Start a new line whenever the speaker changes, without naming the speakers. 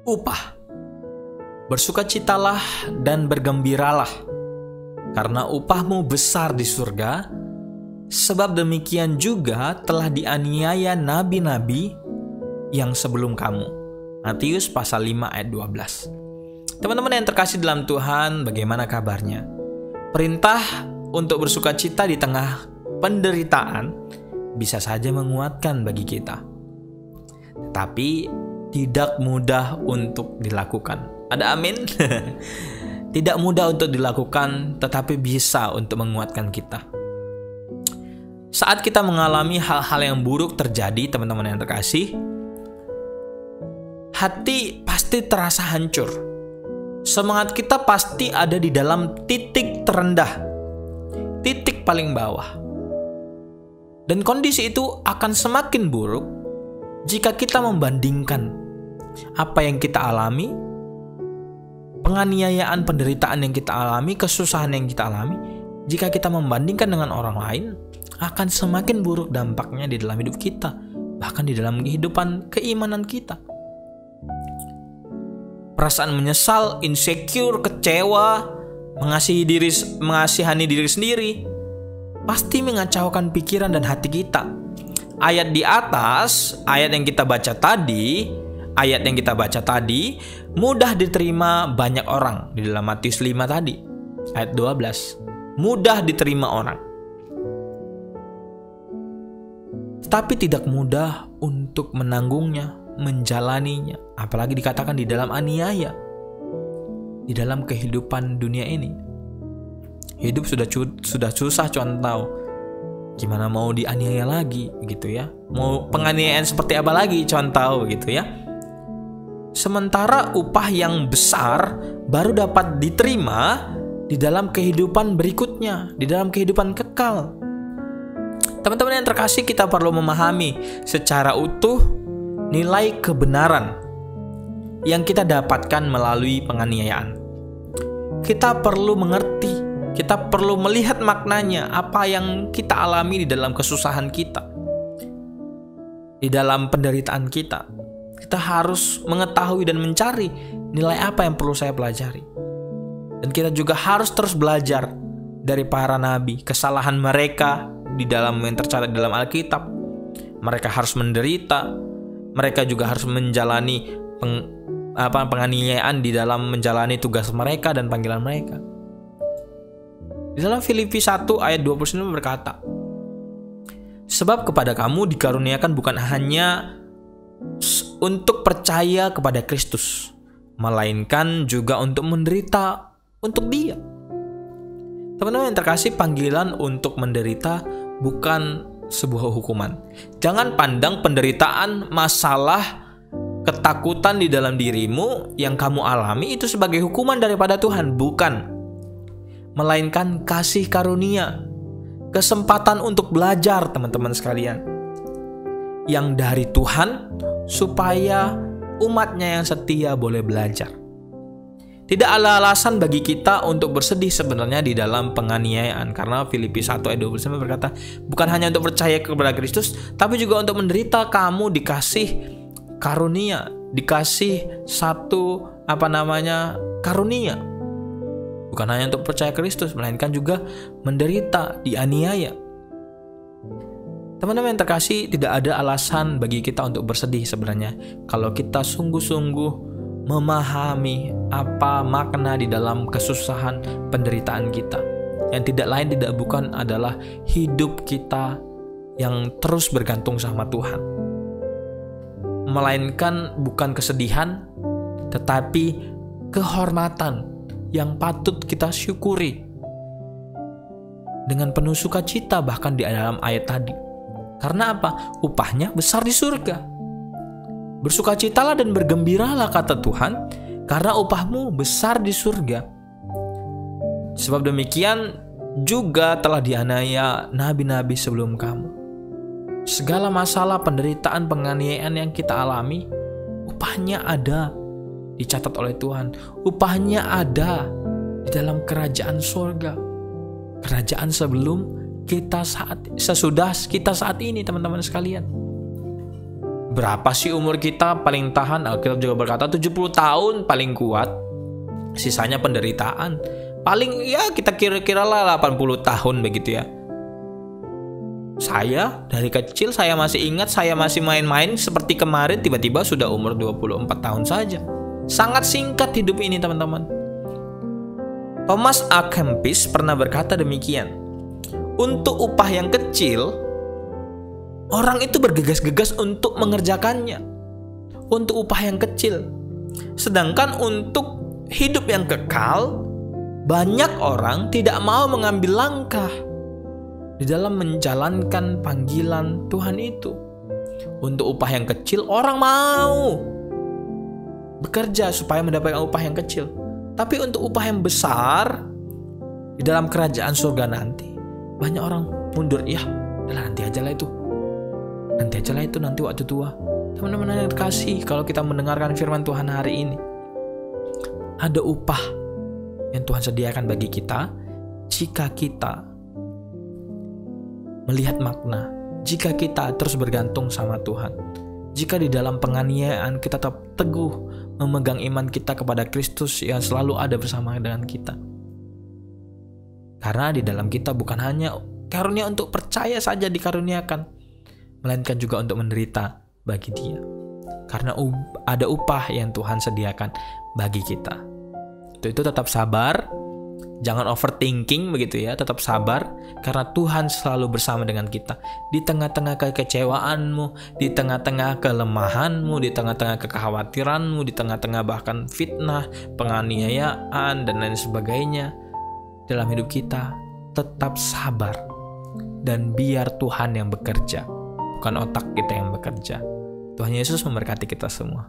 upah. Bersukacitalah dan bergembiralah, karena upahmu besar di surga, sebab demikian juga telah dianiaya nabi-nabi yang sebelum kamu. Matius pasal 5 ayat 12. Teman-teman yang terkasih dalam Tuhan, bagaimana kabarnya? Perintah untuk bersukacita di tengah penderitaan bisa saja menguatkan bagi kita, tapi tidak mudah untuk dilakukan. Ada amin? Tidak mudah untuk dilakukan, tetapi bisa untuk menguatkan kita. Saat kita mengalami hal-hal yang buruk terjadi, teman-teman yang terkasih, hati pasti terasa hancur. Semangat kita pasti ada di dalam titik terendah, titik paling bawah. Dan kondisi itu akan semakin buruk jika kita membandingkan apa yang kita alami, penganiayaan, penderitaan yang kita alami, kesusahan yang kita alami. Jika kita membandingkan dengan orang lain, akan semakin buruk dampaknya di dalam hidup kita, bahkan di dalam kehidupan keimanan kita. Perasaan menyesal, insecure, kecewa, mengasihani diri sendiri pasti mengacaukan pikiran dan hati kita. Ayat di atas, ayat yang kita baca tadi mudah diterima banyak orang di dalam Matius 5 tadi, ayat 12. Mudah diterima orang, tapi tidak mudah untuk menanggungnya, menjalaninya, apalagi dikatakan di dalam aniaya, di dalam kehidupan dunia ini. Hidup sudah susah, contoh. Gimana mau dianiaya lagi gitu ya? Mau penganiayaan seperti apa lagi, contoh gitu ya? Sementara upah yang besar baru dapat diterima di dalam kehidupan berikutnya, di dalam kehidupan kekal. Teman-teman yang terkasih, kita perlu memahami secara utuh nilai kebenaran yang kita dapatkan melalui penganiayaan. Kita perlu mengerti, kita perlu melihat maknanya, apa yang kita alami di dalam kesusahan kita, di dalam penderitaan kita. Kita harus mengetahui dan mencari nilai apa yang perlu saya pelajari. Dan kita juga harus terus belajar dari para nabi, kesalahan mereka di dalam yang tercatat di dalam Alkitab. Mereka harus menderita, mereka juga harus menjalani penganiayaan di dalam menjalani tugas mereka dan panggilan mereka. Di dalam Filipi 1 ayat 29 berkata, sebab kepada kamu dikaruniakan bukan hanya untuk percaya kepada Kristus, melainkan juga untuk menderita untuk Dia. Teman-teman yang terkasih, panggilan untuk menderita bukan sebuah hukuman. Jangan pandang penderitaan, masalah, ketakutan di dalam dirimu yang kamu alami itu sebagai hukuman daripada Tuhan. Bukan. Melainkan kasih karunia, kesempatan untuk belajar, teman-teman sekalian, yang dari Tuhan, supaya umatnya yang setia boleh belajar. Tidak ada alasan bagi kita untuk bersedih sebenarnya di dalam penganiayaan, karena Filipi 1 ayat 29 berkata, bukan hanya untuk percaya kepada Kristus, tapi juga untuk menderita kamu dikasih karunia, dikasih satu karunia. Bukan hanya untuk percaya Kristus, melainkan juga menderita, dianiaya. Teman-teman yang terkasih, tidak ada alasan bagi kita untuk bersedih sebenarnya kalau kita sungguh-sungguh memahami apa makna di dalam kesusahan, penderitaan kita. Yang tidak lain tidak bukan adalah hidup kita yang terus bergantung sama Tuhan. Melainkan bukan kesedihan, tetapi kehormatan yang patut kita syukuri dengan penuh sukacita, bahkan di dalam ayat tadi. Karena apa? Upahnya besar di surga. Bersukacitalah dan bergembiralah, kata Tuhan, karena upahmu besar di surga. Sebab demikian juga telah dianiaya nabi-nabi sebelum kamu. Segala masalah, penderitaan, penganiayaan yang kita alami, upahnya ada, dicatat oleh Tuhan. Upahnya ada di dalam kerajaan surga. Kerajaan sesudah kita saat ini, teman-teman sekalian. Berapa sih umur kita paling tahan? Alkitab juga berkata 70 tahun paling kuat. Sisanya penderitaan. Paling ya kita kira-kira lah 80 tahun begitu ya. Saya dari kecil saya masih ingat, saya masih main-main seperti kemarin, tiba-tiba sudah umur 24 tahun saja. Sangat singkat hidup ini teman-teman. Thomas A. Kempis pernah berkata demikian. Untuk upah yang kecil, orang itu bergegas-gegas untuk mengerjakannya. Untuk upah yang kecil. Sedangkan untuk hidup yang kekal, banyak orang tidak mau mengambil langkah di dalam menjalankan panggilan Tuhan itu. Untuk upah yang kecil, orang mau bekerja supaya mendapatkan upah yang kecil. Tapi untuk upah yang besar di dalam kerajaan surga nanti, banyak orang mundur. Ya, nanti aja lah itu. Nanti waktu tua. Teman-teman yang terkasih, kalau kita mendengarkan firman Tuhan hari ini, ada upah yang Tuhan sediakan bagi kita jika kita melihat makna, jika kita terus bergantung sama Tuhan, jika di dalam penganiayaan kita tetap teguh memegang iman kita kepada Kristus yang selalu ada bersama dengan kita. Karena di dalam kita bukan hanya karunia untuk percaya saja dikaruniakan, melainkan juga untuk menderita bagi Dia. Karena ada upah yang Tuhan sediakan bagi kita. Itu tetap sabar, jangan overthinking begitu ya, tetap sabar karena Tuhan selalu bersama dengan kita. Di tengah-tengah kekecewaanmu, di tengah-tengah kelemahanmu, di tengah-tengah kekhawatiranmu, di tengah-tengah bahkan fitnah, penganiayaan dan lain sebagainya dalam hidup kita, tetap sabar dan biar Tuhan yang bekerja, bukan otak kita yang bekerja. Tuhan Yesus memberkati kita semua.